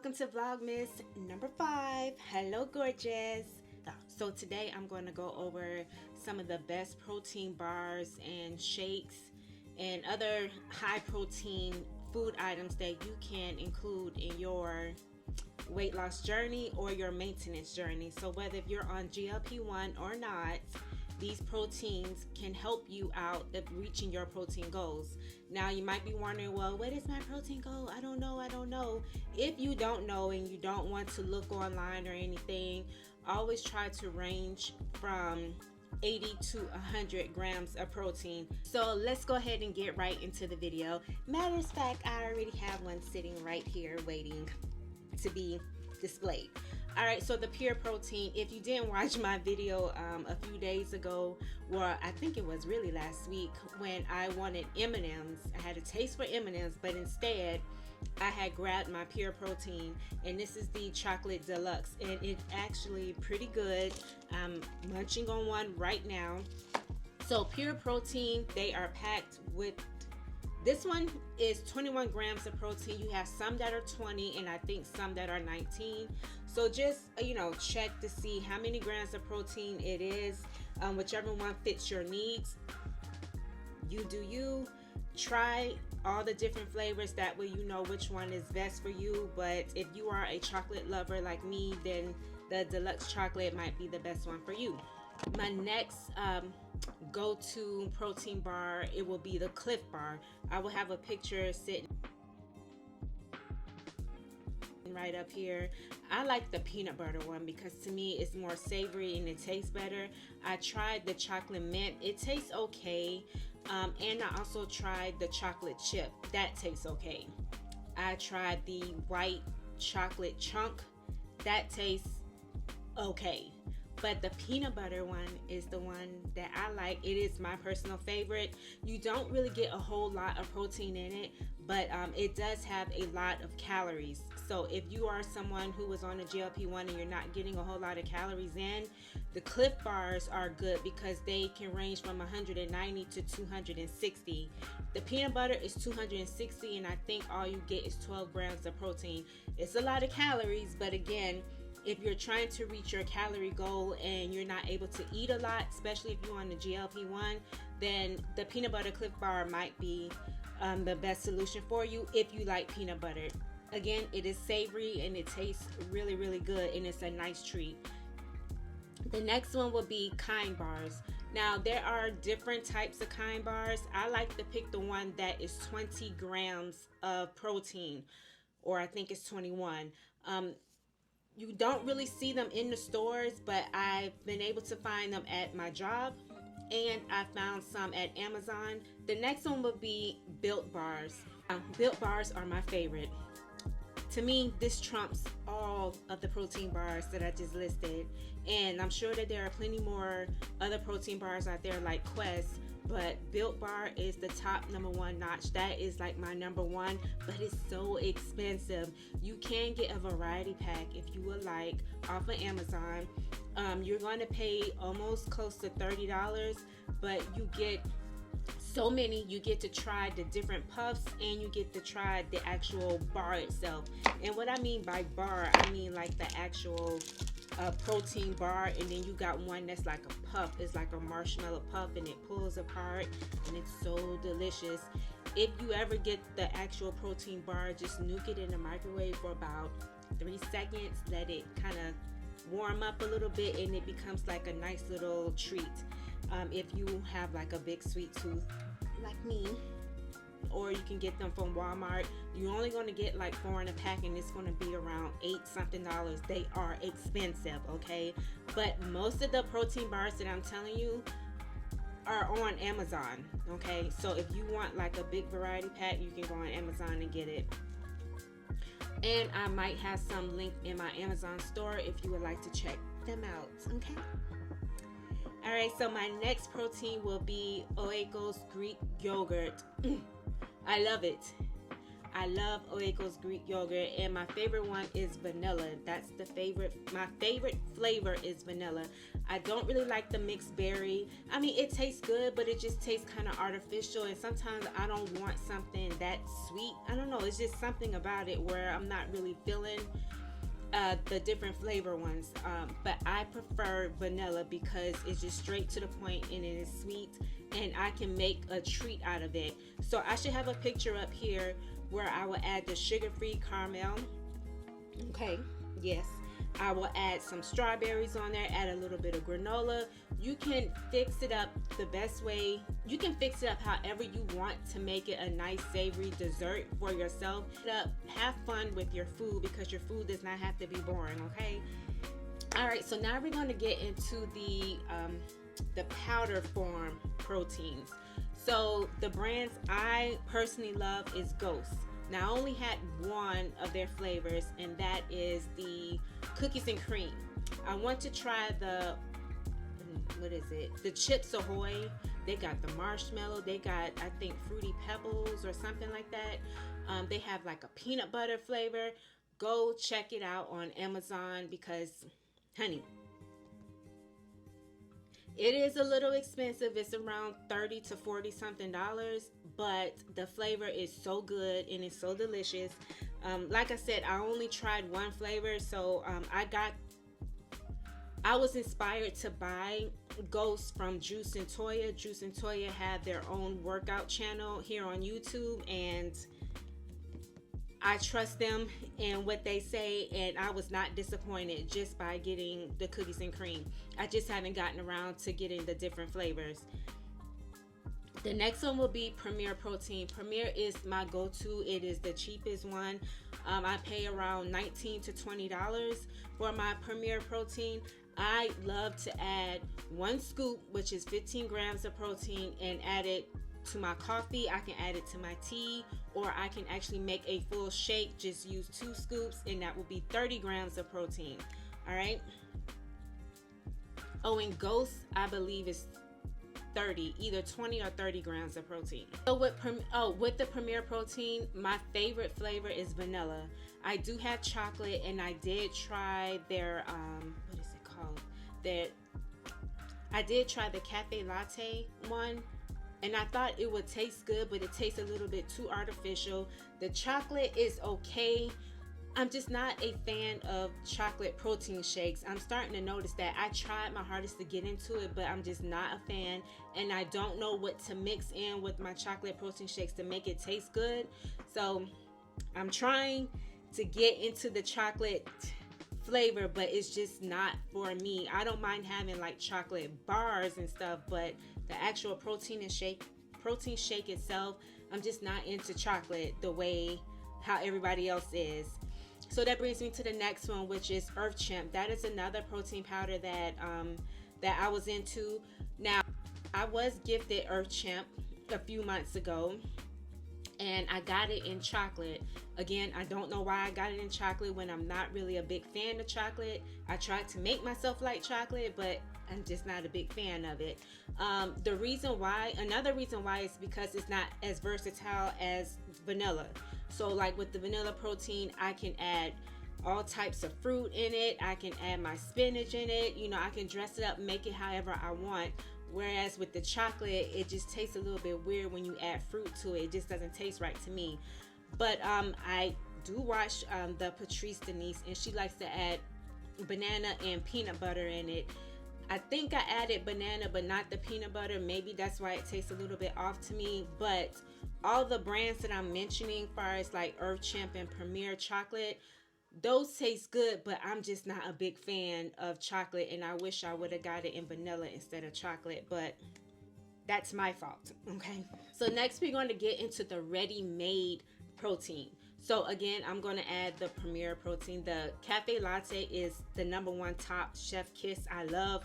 welcome to Vlogmas number 5. Hello, gorgeous. So today I'm going to go over some of the best protein bars and shakes and other high protein food items that you can include in your weight loss journey or your maintenance journey. So whether if you're on GLP-1 or not, these proteins can help you out of reaching your protein goals. Now you might be wondering, well, what is my protein goal? I don't know. If you don't know and you don't want to look online or anything, always try to range from 80 to 100 grams of protein. So let's go ahead and get right into the video. Matter of fact, I already have one sitting right here waiting to be displayed. Alright, so the pure protein, if you didn't watch my video a few days ago, or I think it was really last week, when I wanted M&Ms, I had a taste for M&Ms, but instead I had grabbed my pure protein, and this is the chocolate deluxe, and it's actually pretty good. I'm munching on one right now. So pure protein, they are packed with, this one is 21 grams of protein. You have some that are 20 and I think some that are 19. So just, check to see how many grams of protein it is. Whichever one fits your needs. You do you. Try all the different flavors. That way you know which one is best for you. But if you are a chocolate lover like me, then the deluxe chocolate might be the best one for you. My next go-to protein bar, it will be the Cliff Bar. I will have a picture sitting right up here. I like the peanut butter one because to me it's more savory and it tastes better. I tried the chocolate mint, it tastes okay, and I also tried the chocolate chip, that tastes okay. I tried the white chocolate chunk, that tastes okay. But the peanut butter one is the one that I like. It is my personal favorite. You don't really get a whole lot of protein in it, but it does have a lot of calories. So if you are someone who is on a GLP-1 and you're not getting a whole lot of calories in, the Cliff Bars are good because they can range from 190 to 260. The peanut butter is 260, and I think all you get is 12 grams of protein. It's a lot of calories, but again, if you're trying to reach your calorie goal and you're not able to eat a lot, especially if you're on the GLP-1, then the peanut butter Cliff Bar might be the best solution for you if you like peanut butter. Again, it is savory and it tastes really, really good, and it's a nice treat. The next one will be Kind Bars. Now, there are different types of Kind Bars. I like to pick the one that is 20 grams of protein, or I think it's 21. You don't really see them in the stores, but I've been able to find them at my job, and I found some at Amazon. The next one would be Built Bars. Built Bars are my favorite. To me, this trumps all of the protein bars that I just listed, and I'm sure that there are plenty more other protein bars out there like FAQS, but Built Bar is the top #1 notch. That is like my #1, but it's so expensive. You can get a variety pack if you would like off of Amazon. You're going to pay almost close to $30, but you get so many. You get to try the different puffs, and you get to try the actual bar itself. And what I mean by bar, I mean like the actual protein bar, and then you got one that's like a puff. It's like a marshmallow puff, and it pulls apart, and it's so delicious. If you ever get the actual protein bar, just nuke it in the microwave for about 3 seconds. Let it kind of warm up a little bit, and it becomes like a nice little treat. If you have like a big sweet tooth like me, or you can get them from Walmart. You're only going to get like 4 in a pack, and it's going to be around $8 something. They are expensive, okay? But most of the protein bars that I'm telling you are on Amazon, okay? So if you want like a big variety pack, you can go on Amazon and get it. And I might have some link in my Amazon store if you would like to check them out, okay? Alright, so my next protein will be Oikos Greek yogurt. I love it. I love Oeko's Greek yogurt, and my favorite one is vanilla. That's the favorite. My favorite flavor is vanilla. I don't really like the mixed berry. I mean, it tastes good, but it just tastes kind of artificial, and sometimes I don't want something that sweet. I don't know, it's just something about it where I'm not really feeling the different flavor ones, but I prefer vanilla because it's just straight to the point and it is sweet, and I can make a treat out of it. So I should have a picture up here where I will add the sugar-free caramel. Okay, yes, I will add some strawberries on there, add a little bit of granola. You can fix it up the best way. You can fix it up however you want to make it a nice savory dessert for yourself. Have fun with your food because your food does not have to be boring, okay? All right, so now we're going to get into the powder form proteins. So the brands I personally love is Ghost. Now I only had one of their flavors, and that is the cookies and cream. I want to try the, what is it? The Chips Ahoy. They got the marshmallow. They got, I think, Fruity Pebbles or something like that. They have like a peanut butter flavor. Go check it out on Amazon because, honey, it is a little expensive. It's around $30 to $40 something, but the flavor is so good and it's so delicious. Like I said, I only tried one flavor, so I was inspired to buy Ghost from Juice and Toya. Juice and Toya have their own workout channel here on YouTube, and I trust them in what they say, and I was not disappointed just by getting the cookies and cream. I just haven't gotten around to getting the different flavors. The next one will be Premier Protein. Premier is my go-to. It is the cheapest one. I pay around $19 to $20 for my Premier Protein. I love to add 1 scoop, which is 15 grams of protein, and add it to my coffee. I can add it to my tea, or I can actually make a full shake. Just use 2 scoops, and that will be 30 grams of protein. All right. Oh, and Ghost, I believe, is 30, either 20 or 30 grams of protein. So with the Premier Protein, my favorite flavor is vanilla. I do have chocolate, and I did try their what is it called? I did try the cafe latte one, and I thought it would taste good, but it tastes a little bit too artificial. The chocolate is okay. I'm just not a fan of chocolate protein shakes. I'm starting to notice that. I tried my hardest to get into it, but I'm just not a fan, and I don't know what to mix in with my chocolate protein shakes to make it taste good. So I'm trying to get into the chocolate flavor, but it's just not for me. I don't mind having like chocolate bars and stuff, but the actual protein shake itself, I'm just not into chocolate the way how everybody else is. So that brings me to the next one, which is Earth Champ. That is another protein powder that I was into. Now, I was gifted Earth Champ a few months ago, and I got it in chocolate. Again, I don't know why I got it in chocolate when I'm not really a big fan of chocolate. I tried to make myself like chocolate, but I'm just not a big fan of it. Another reason why is because it's not as versatile as vanilla. So like with the vanilla protein, I can add all types of fruit in it. I can add my spinach in it. You know, I can dress it up, make it however I want. Whereas with the chocolate, it just tastes a little bit weird when you add fruit to it. It just doesn't taste right to me. But I do watch the Patrice Denise, and she likes to add banana and peanut butter in it. I think I added banana, but not the peanut butter. Maybe that's why it tastes a little bit off to me. But all the brands that I'm mentioning, far as like Earth Champ and Premier Chocolate, those taste good, but I'm just not a big fan of chocolate, and I wish I would have got it in vanilla instead of chocolate, but that's my fault, okay? So next we're going to get into the ready-made protein. So again, I'm going to add the Premier Protein. The Cafe Latte is the #1 top chef kiss. I love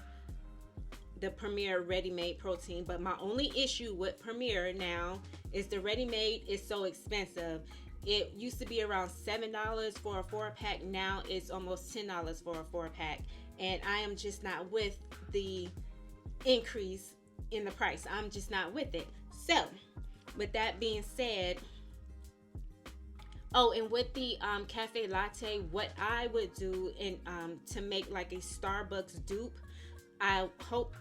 the Premier ready-made protein, but my only issue with Premier now is the ready-made is so expensive. It used to be around $7 for a 4-pack. Now it's almost $10 for a 4-pack, and I am just not with the increase in the price. I'm just not with it. So with that being said, Oh, and with the cafe latte, what I would do in to make like a Starbucks dupe, I hope,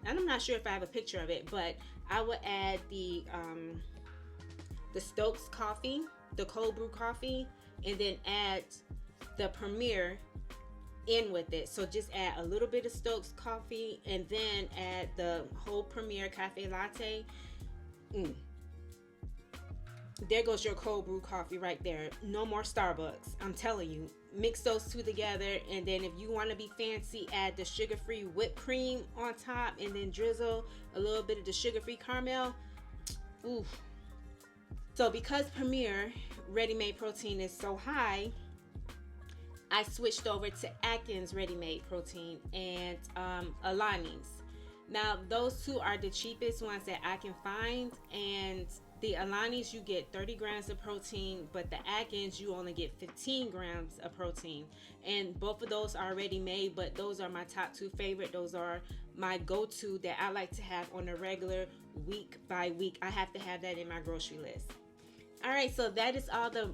I'm not sure if I have a picture of it, but I would add the Stokes coffee, the cold brew coffee, and then add the Premier in with it. So just add a little bit of Stokes coffee and then add the whole Premier cafe latte. There goes your cold brew coffee right there. No more Starbucks. I'm telling you. Mix those two together, and then if you want to be fancy, add the sugar-free whipped cream on top, and then drizzle a little bit of the sugar-free caramel. Ooh. So because Premier ready-made protein is so high, I switched over to Atkins ready-made protein and Alani's. Now those two are the cheapest ones that I can find, and the Alani's you get 30 grams of protein, but the Atkins you only get 15 grams of protein. And both of those are already made, but those are my top two favorite. Those are my go-to that I like to have on a regular week by week. I have to have that in my grocery list. All right, so that is all the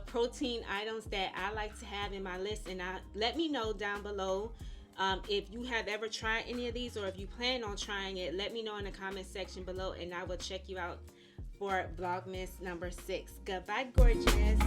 protein items that I like to have in my list. And let me know down below if you have ever tried any of these, or if you plan on trying it. Let me know in the comment section below, and I will check you out for Vlogmas number 6. Goodbye, gorgeous.